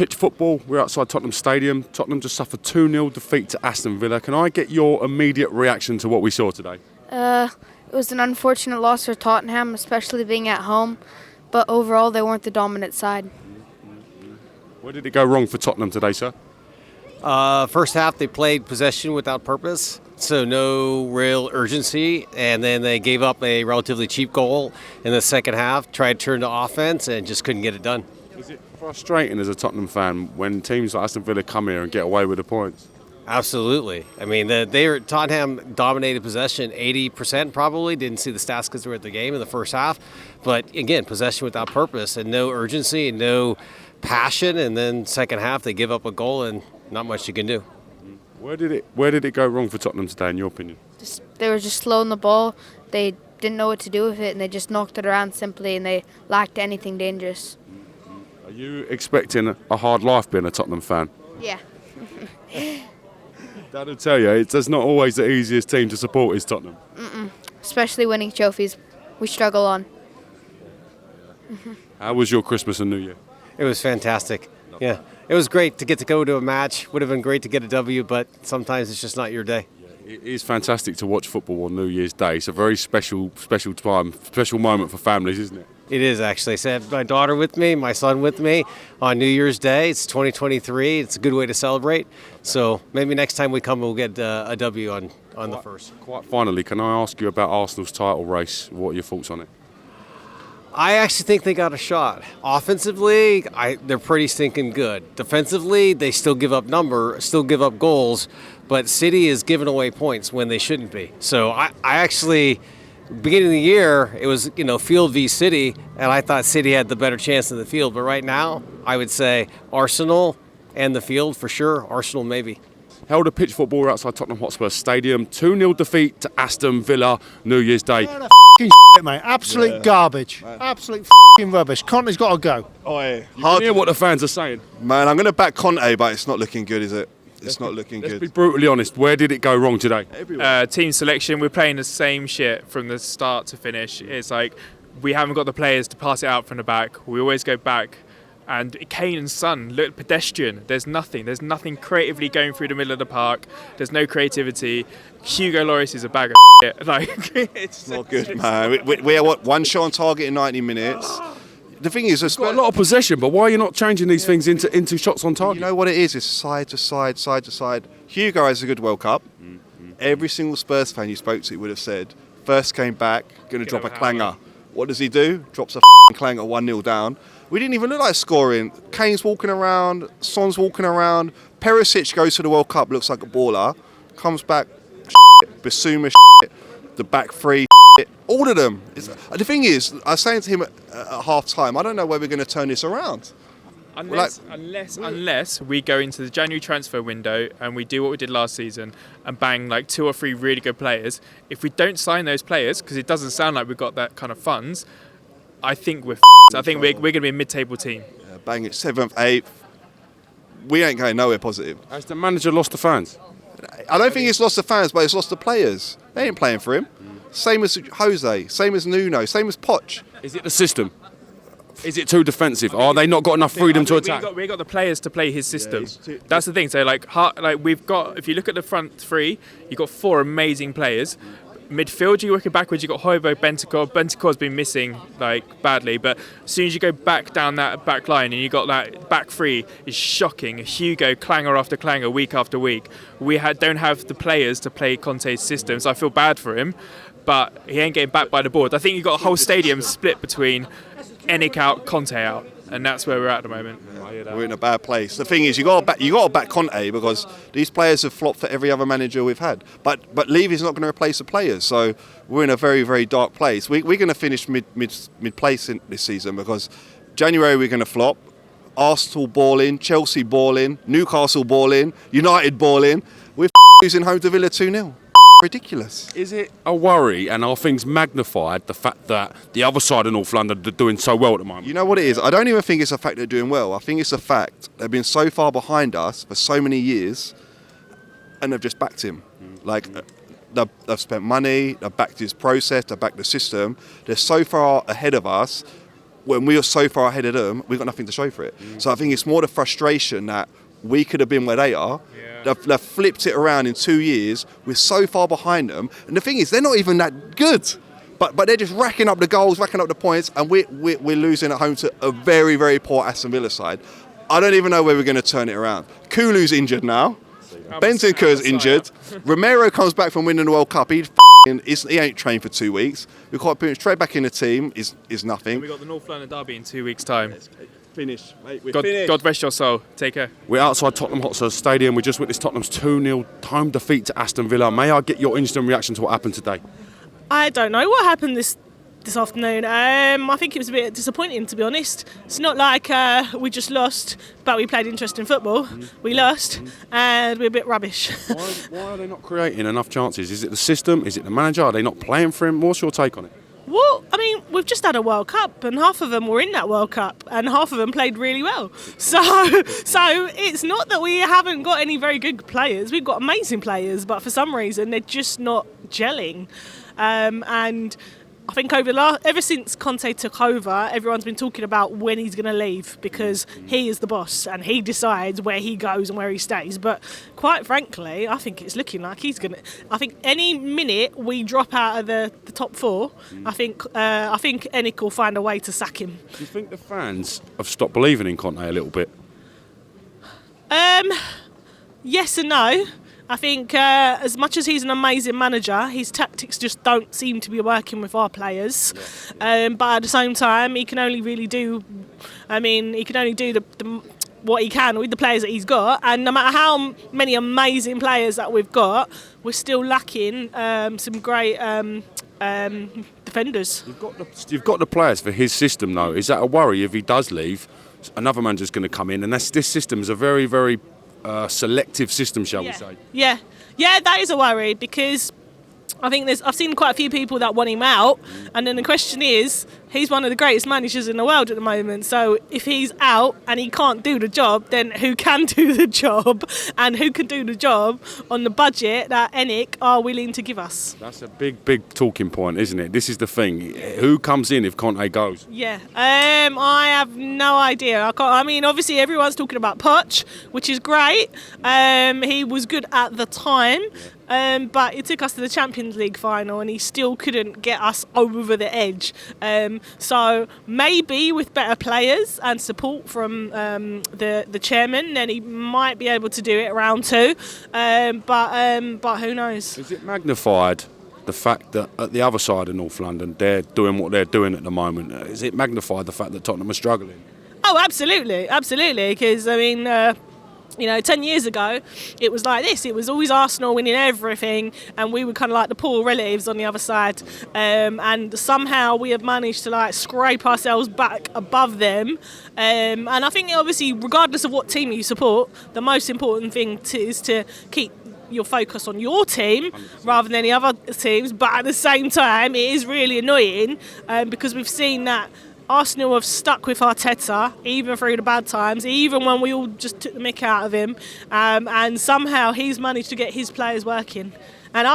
pitch football. We're outside Tottenham Stadium. Tottenham just suffered 2-0 defeat to Aston Villa. Can I get your immediate reaction to what we saw today? It was an unfortunate loss for Tottenham, especially being at home. But overall, they weren't the dominant side. Where did it go wrong for Tottenham today, sir? First half, they played possession without purpose, so no real urgency, and then they gave up a relatively cheap goal in the second half, tried to turn to offense, and just couldn't get it done. Is it frustrating as a Tottenham fan when teams like Aston Villa come here and get away with the points? Absolutely. I mean, Tottenham dominated possession 80% probably. Didn't see the stats because they were at the game in the first half. But again, possession without purpose and no urgency and no passion. And then second half, they give up a goal and not much you can do. Where did it go wrong for Tottenham today, in your opinion? They were just slow on the ball. They didn't know what to do with it, and they just knocked it around simply, and they lacked anything dangerous. Are you expecting a hard life being a Tottenham fan? Yeah. That'll tell you, it's not always the easiest team to support is Tottenham. Especially winning trophies. We struggle on. How was your Christmas and New Year? It was fantastic. Yeah, it was great to get to go to a match. Would have been great to get a W, but sometimes it's just not your day. It is fantastic to watch football on New Year's Day. It's a very special time, special moment for families, isn't it? It is actually. So I had my daughter with me, my son with me on New Year's Day. It's 2023. It's a good way to celebrate. So maybe next time we come, we'll get a W on the first. Quite finally, can I ask you about Arsenal's title race? What are your thoughts on it? I actually think they got a shot. Offensively, they're pretty stinking good. Defensively, they still give up goals, but City is giving away points when they shouldn't be. So I actually, beginning of the year, it was field v City, and I thought City had the better chance in the field. But right now, I would say Arsenal and the field for sure. Arsenal maybe. Held a pitch football outside Tottenham Hotspur Stadium. 2-0 defeat to Aston Villa New Year's Day. Shit, mate. Absolute garbage. Man. Absolute rubbish. Conte's got to go. You can hear what the fans are saying. Man, I'm going to back Conte, but it's not looking good, is it? It's not looking good. Let's be brutally honest. Where did it go wrong today? Team selection. We're playing the same shit from the start to finish. It's like we haven't got the players to pass it out from the back. We always go back. And Kane and Son look pedestrian. There's nothing creatively going through the middle of the park. There's no creativity. Hugo Lloris is a bag of shit. It's not good, man. We are one shot on target in 90 minutes. The thing is, we've got a lot of possession, but why are you not changing these things into shots on target? You know what it is? It's side to side, side to side. Hugo has a good World Cup. Every single Spurs fan you spoke to would have said, first came back, going to drop a clanger. What does he do? Drops a clanger 1-0 down. We didn't even look like scoring. Kane's walking around, Son's walking around. Perisic goes to the World Cup, looks like a baller. Comes back, Basuma, the back three, all of them. The thing is, I was saying to him at half time, I don't know where we're going to turn this around. Unless we go into the January transfer window and we do what we did last season and bang like 2 or 3 really good players. If we don't sign those players, because it doesn't sound like we've got that kind of funds, I think we're we're going to be a mid-table team. Yeah, bang it, 7th, 8th. We ain't going nowhere positive. Has the manager lost the fans? I don't think he's lost the fans, but he's lost the players. They ain't playing for him. Same as Jose, same as Nuno, same as Poch. Is it the system? Is it too defensive? Are they not got enough freedom to attack? We got the players to play his system. That's the thing. So we've got. If you look at the front three, you've got 4 amazing players. Midfield, you're working backwards. You've got Højbjerg, Bentancur. Bentancur's been missing badly, but as soon as you go back down that back line and you got that back three is shocking. Hugo, clanger after clanger, week after week. We don't have the players to play Conte's system, so I feel bad for him. But he ain't getting backed by the board. I think you've got a whole stadium split between Enick out, Conte out, and that's where we're at the moment. We're in a bad place. The thing is, you got to back Conte because these players have flopped for every other manager we've had. But Levy's not going to replace the players, so we're in a very, very dark place. We're going to finish mid place in this season because January we're going to flop. Arsenal balling, Chelsea balling, Newcastle balling, United balling. We're losing home to Villa 2-0. Ridiculous. Is it a worry, and are things magnified, the fact that the other side of North London are doing so well at the moment? You know what it is? I don't even think it's a fact they're doing well. I think it's a fact they've been so far behind us for so many years and they've just backed him. They've spent money, they've backed his process, they've backed the system. They're so far ahead of us. when we are so far ahead of them, we've got nothing to show for it. So I think it's more the frustration that we could have been where they are. They've flipped it around in 2 years. We're so far behind them. And the thing is, they're not even that good. But they're just racking up the goals, racking up the points, and we're losing at home to a very, very poor Aston Villa side. I don't even know where we're going to turn it around. Kulu's injured now. Bentancur's injured. Romero comes back from winning the World Cup. He ain't trained for 2 weeks. We've got to put him straight back in the team. Is nothing. We got the North London derby in 2 weeks' time. Finish, mate. God rest your soul. Take care. We're outside Tottenham Hotspur Stadium. We just witnessed Tottenham's 2-0 home defeat to Aston Villa. May I get your instant reaction to what happened today? I don't know what happened this afternoon. I think it was a bit disappointing, to be honest. It's not like we just lost, but we played interesting football. We lost, and we're a bit rubbish. Why are they not creating enough chances? Is it the system? Is it the manager? Are they not playing for him? What's your take on it? Well, I mean, we've just had a World Cup, and half of them were in that World Cup, and half of them played really well. So it's not that we haven't got any very good players. We've got amazing players, but for some reason they're just not gelling. And I think ever since Conte took over, everyone's been talking about when he's going to leave, because he is the boss and he decides where he goes and where he stays. But quite frankly, I think it's looking like he's going to. I think any minute we drop out of the top four, I think Enick will find a way to sack him. Do you think the fans have stopped believing in Conte a little bit? Yes and no. I think as much as he's an amazing manager, his tactics just don't seem to be working with our players. But at the same time, he can only really do. I mean, he can only do what he can with the players that he's got. And no matter how many amazing players that we've got, we're still lacking some great defenders. You've got the players for his system, though. Is that a worry if he does leave? Another manager's going to come in, and this system is a very, very selective system, shall we say? Yeah, that is a worry, because I think I've seen quite a few people that want him out, and then the question is, he's one of the greatest managers in the world at the moment. So if he's out and he can't do the job, then who can do the job, and who can do the job on the budget that Enick are willing to give us? That's a big, big talking point, isn't it? This is the thing. Who comes in if Conte goes? Yeah, I have no idea. I mean, obviously everyone's talking about Poch, which is great. He was good at the time. But it took us to the Champions League final and he still couldn't get us over the edge. So maybe with better players and support from the chairman, then he might be able to do it round two. But who knows? Is it magnified, the fact that at the other side of North London, they're doing what they're doing at the moment? Is it magnified, the fact that Tottenham are struggling? Oh, absolutely. Because, I mean... 10 years ago, it was like this. It was always Arsenal winning everything, and we were kind of like the poor relatives on the other side. And somehow we have managed to scrape ourselves back above them. And I think, obviously, regardless of what team you support, the most important thing is to keep your focus on your team rather than any other teams. But at the same time, it is really annoying because we've seen that Arsenal have stuck with Arteta even through the bad times, even when we all just took the mick out of him, and somehow he's managed to get his players working. And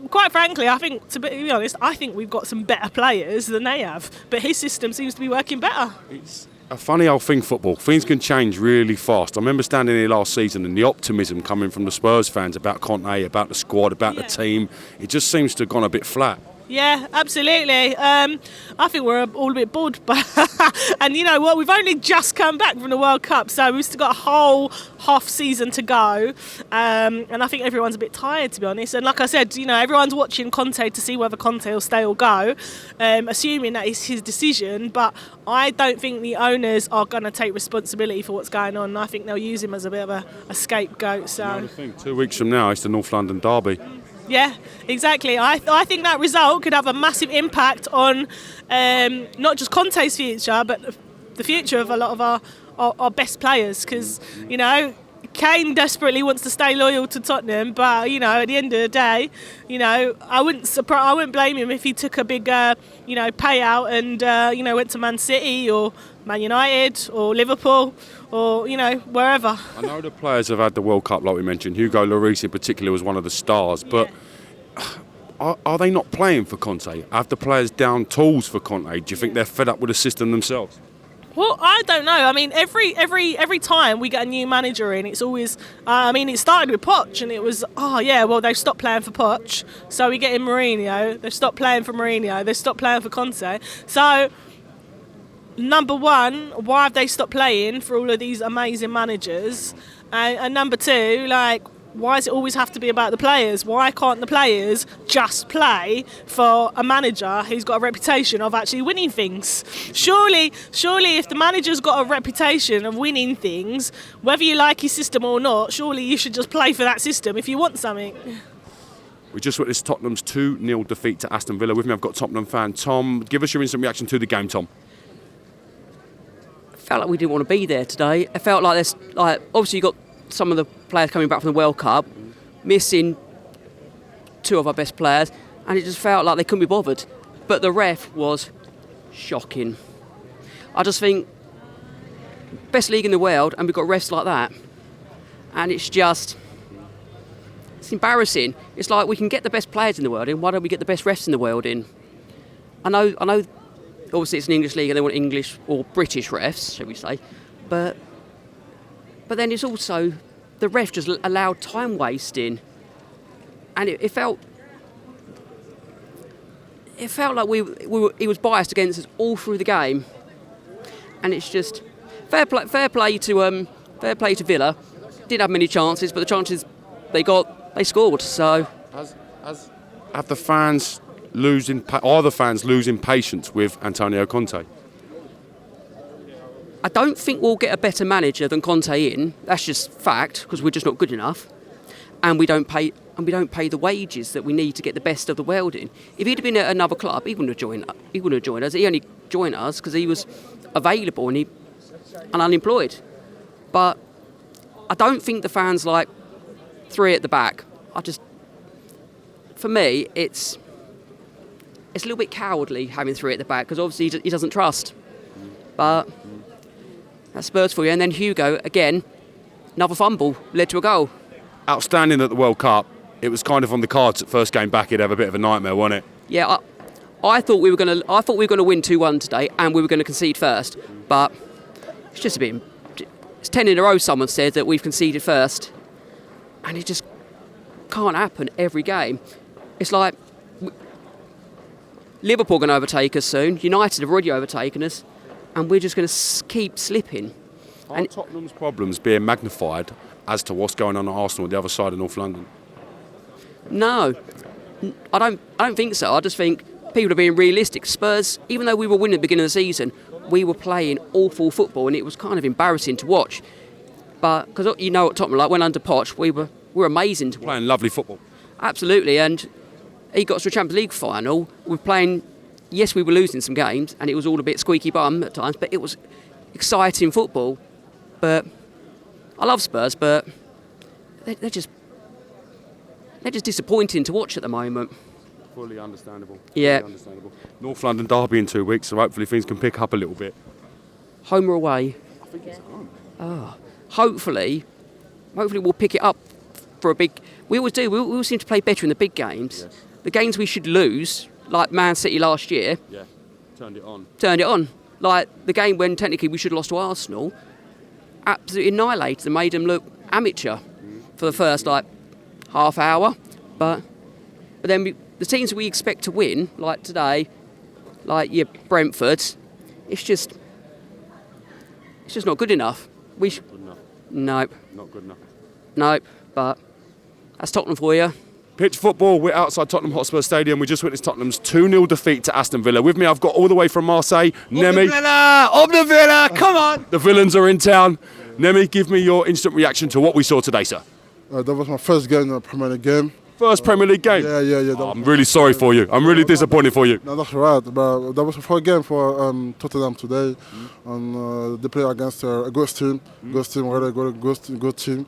quite frankly, I think, to be honest, I think we've got some better players than they have, but his system seems to be working better. It's a funny old thing, football. Things can change really fast. I remember standing here last season and the optimism coming from the Spurs fans about Conte, about the squad, about the team. It just seems to have gone a bit flat. Yeah, absolutely. I think we're all a bit bored. And you know what? We've only just come back from the World Cup, so we've still got a whole half season to go. And I think everyone's a bit tired, to be honest. And like I said, everyone's watching Conte to see whether Conte will stay or go, assuming that it's his decision. But I don't think the owners are going to take responsibility for what's going on. I think they'll use him as a bit of a scapegoat. So, 2 weeks from now, it's the North London derby. Yeah, exactly. I think that result could have a massive impact on not just Conte's future, but the future of a lot of our best players. Because, Kane desperately wants to stay loyal to Tottenham, but, at the end of the day, I wouldn't blame him if he took a big, payout and, went to Man City or Man United or Liverpool or, wherever. I know the players have had the World Cup, like we mentioned. Hugo Lloris in particular was one of the stars, but Are they not playing for Conte? Have the players down tools for Conte? Do you think they're fed up with the system themselves? Well, I don't know. I mean, every time we get a new manager in, it's always. It started with Poch, and it was, they've stopped playing for Poch, so we get in Mourinho. They've stopped playing for Mourinho. They've stopped playing for Conte. So, number one, why have they stopped playing for all of these amazing managers? And number two, why does it always have to be about the players? Why can't the players just play for a manager who's got a reputation of actually winning things? Surely if the manager's got a reputation of winning things, whether you like his system or not, surely you should just play for that system if you want something. We just witnessed Tottenham's 2-0 defeat to Aston Villa. With me, I've got Tottenham fan Tom. Give us your instant reaction to the game, Tom. I felt like we didn't want to be there today. I felt like there's obviously you got some of the players coming back from the World Cup, missing two of our best players, and it just felt like they couldn't be bothered. But the ref was shocking. I just think best league in the world, and we've got refs like that, and it's embarrassing. It's like we can get the best players in the world in. Why don't we get the best refs in the world in? I know. Obviously, it's an English league, and they want English or British refs, shall we say? But then it's also the ref just allowed time wasting, and it felt like he was biased against us all through the game, and it's just fair play to Villa. Didn't have many chances, but the chances they got, they scored. So are the fans losing patience with Antonio Conte? I don't think we'll get a better manager than Conte in. That's just fact, because we're just not good enough, and we don't pay the wages that we need to get the best of the world in. If he'd have been at another club, he wouldn't have joined us. He only joined us because he was available and unemployed. But I don't think the fans like three at the back. For me, it's a little bit cowardly having three at the back because obviously he doesn't trust. But that's Spurs for you. And then Hugo, again, another fumble, led to a goal. Outstanding at the World Cup. It was kind of on the cards at first game back. He'd have a bit of a nightmare, wasn't it? Yeah, I thought we were going to win 2-1 today, and we were going to concede first. But it's just it's 10 in a row. Someone said that we've conceded first, and it just can't happen every game. It's like Liverpool are going to overtake us soon. United have already overtaken us. And we're just going to keep slipping. Are Tottenham's problems being magnified as to what's going on at Arsenal at the other side of North London? No, I don't think so. I just think people are being realistic. Spurs, even though we were winning at the beginning of the season, we were playing awful football, and it was kind of embarrassing to watch. But because what Tottenham like when under Poch, we were amazing to watch. Playing lovely football. Absolutely, and he got us to a Champions League final. We're playing. Yes, we were losing some games, and it was all a bit squeaky bum at times, but it was exciting football. But I love Spurs, but they're just disappointing to watch at the moment. Fully understandable. Yeah. Fully understandable. North London derby in 2 weeks, so hopefully things can pick up a little bit. Home or away? I think it's home. Hopefully we'll pick it up for a big. We always do. We always seem to play better in the big games. Yes. The games we should lose. Like Man City last year. Yeah, turned it on. Like the game when technically we should have lost to Arsenal, absolutely annihilated and made them look amateur for the first half hour. But then the teams we expect to win, like today, like your Brentford, it's just not good enough. Good enough. Nope. Not good enough. Nope. But that's Tottenham for you. Pitch football, we're outside Tottenham Hotspur Stadium. We just witnessed Tottenham's 2-0 defeat to Aston Villa. With me, I've got all the way from Marseille, Nemi. Up the Villa, come on! The villains are in town. Nemi, give me your instant reaction to what we saw today, sir. That was my first game in the Premier League game. First Premier League game? Yeah. I'm really sorry for you. I'm really disappointed for you. No, that's right. But that was the first game for Tottenham today. And they play against a good team. Good team.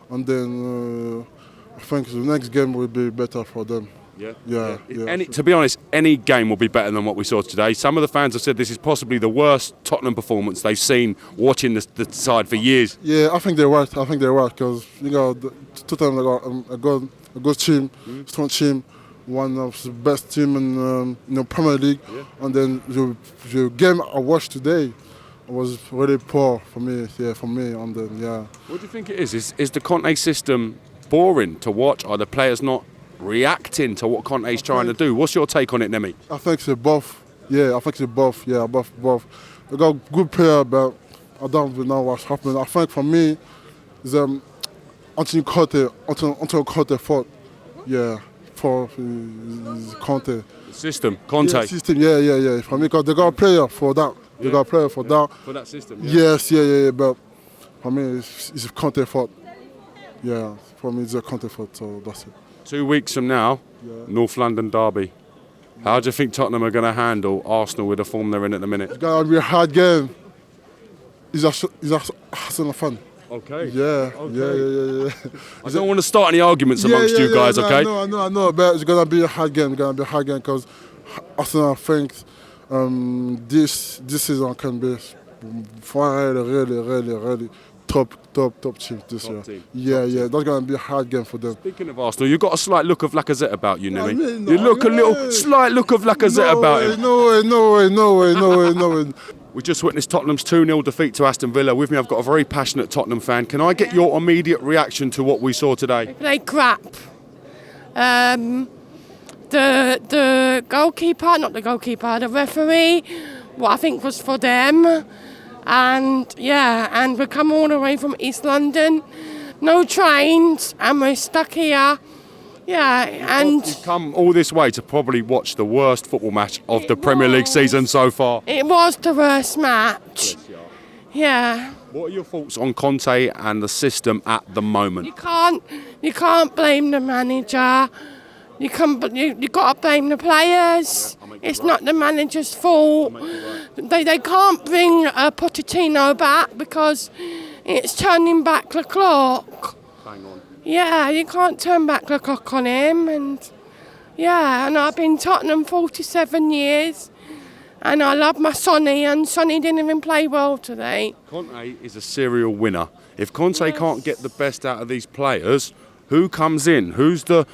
And then I think the next game will be better for them. Yeah. To be honest, any game will be better than what we saw today. Some of the fans have said this is possibly the worst Tottenham performance they've seen watching the side for years. Yeah, I think they're right. Because Tottenham got a good team, strong team, one of the best team in the Premier League. Yeah. And then the game I watched today was really poor for me. Yeah, for me. And then What do you think it is? Is the Conte system boring to watch? Are the players not reacting to what Conte's trying to do? What's your take on it, Nemi? I think it's both. Yeah, I think it's both. Yeah, both. They got good player, but I don't really know what's happening. I think for me, is until Conte fought. Yeah, for Conte. The system, Conte. Yeah, system. Yeah. For me, because they got a player for that. They got a player for that. For that system. Yes, yeah. But for me, it's Conte fault. Yeah, for me, it's a Conte fault. So that's it. 2 weeks from now, North London derby. How do you think Tottenham are going to handle Arsenal with the form they're in at the minute? It's going to be a hard game. He's a Arsenal fan. Okay. Yeah. I don't want to start any arguments amongst you guys, okay? I know, but it's going to be a hard game. Because Arsenal thinks this season can be really top team this year. Team. Yeah, that's going to be a hard game for them. Speaking of Arsenal, you've got a slight look of Lacazette about you, Nemi. You look a little slight look of Lacazette about him. No way. We just witnessed Tottenham's 2-0 defeat to Aston Villa. With me, I've got a very passionate Tottenham fan. Can I get your immediate reaction to what we saw today? They played crap. The goalkeeper, not the goalkeeper, the referee, what I think was for them. And we come all the way from East London, no trains, and we're stuck here. Yeah, and you've come all this way to probably watch the worst football match of the Premier League season so far. It was the worst match. Yeah. What are your thoughts on Conte and the system at the moment? You can't blame the manager. You got to blame the players. It's not the manager's fault. They can't bring Pochettino back because it's turning back the clock. Bang on. Yeah, you can't turn back the clock on him. And I've been Tottenham 47 years. And I love my Sonny, and Sonny didn't even play well today. Conte is a serial winner. If Conte can't get the best out of these players, who comes in? Who's the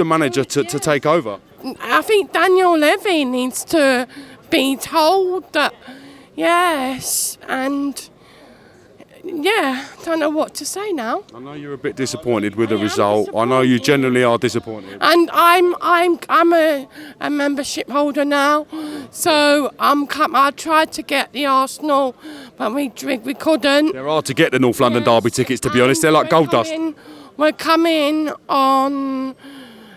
manager to take over? I think Daniel Levy needs to be told that, yes, and I don't know what to say now. I know you're a bit disappointed with the result. I know you generally are disappointed. And I'm a membership holder now, so I tried to get the Arsenal, but we couldn't. They're hard to get the North London derby tickets, to be honest. They're like gold dust. We're coming on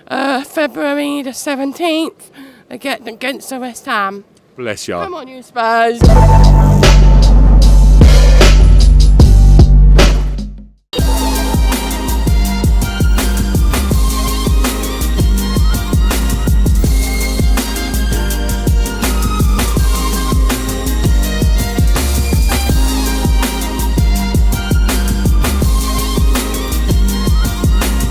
February the 17th against the West Ham. Bless you. Come on, you Spurs.